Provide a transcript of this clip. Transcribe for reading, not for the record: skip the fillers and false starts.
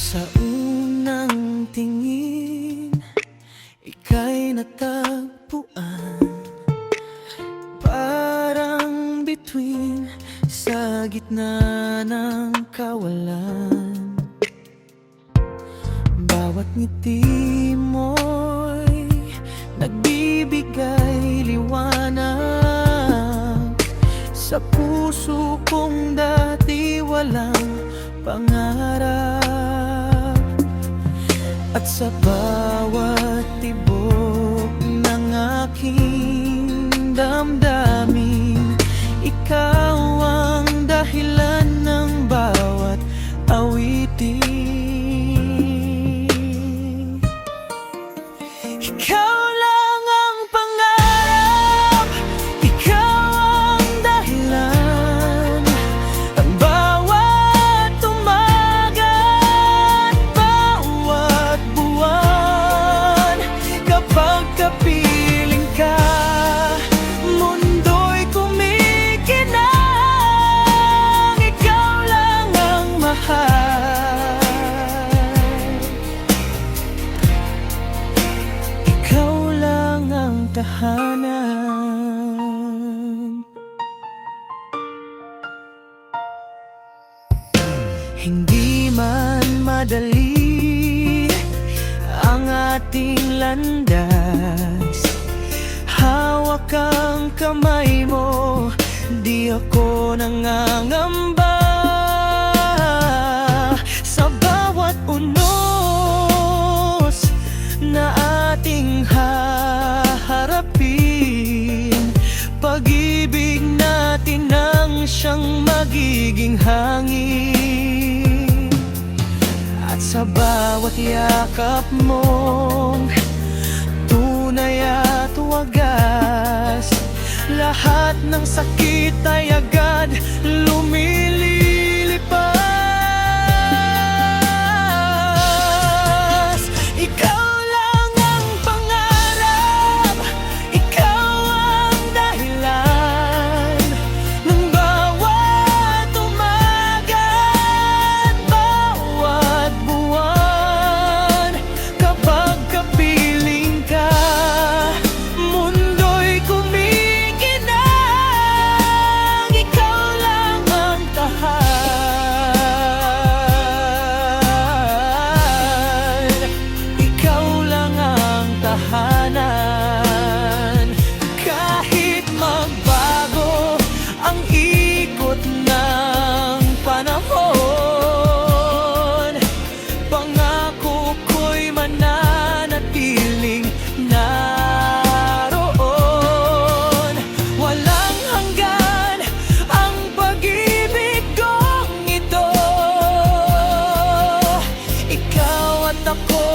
Sa unang tingin, ika'y natagpuan, parang bituin sa gitna ng kawalan. Bawat ngiti mo'y nagbibigay liwanag sa puso kong dati walang pangarap. At sa bawat tibok ng aking damdamin, ikaw ang dahilan ng bawat awitin. Ikaw lang ang pangarap, ikaw ang dahilan ng bawat umaga at bawat buwan. Kapag kapiling ka, mundo'y kumikinang. Ikaw lang ang mahal, ikaw lang ang tahanan. Hindi man madali ang ating landas, hawak ang kamay mo, di ako nangangamba. Sa bawat unos na ating haharapin, pag-ibig natin ang siyang magiging hangin. At sa bawat yakap mong tunay at wagas, lahat ng sakit ay agad lumilipas. Ikaw lang ang pangarap, ikaw ang dahilan ng bawat umaga at bawat buwan. Kapag kapiling ka, mundo'y kumikinang. Ikaw lang ang tahan, ikaw lang ang tahanan. Kahit magbago ang ikot ng panahon, pangako ko'y mananatiling naroon. Walang hanggan ang pag-ibig kong ito, ikaw at ako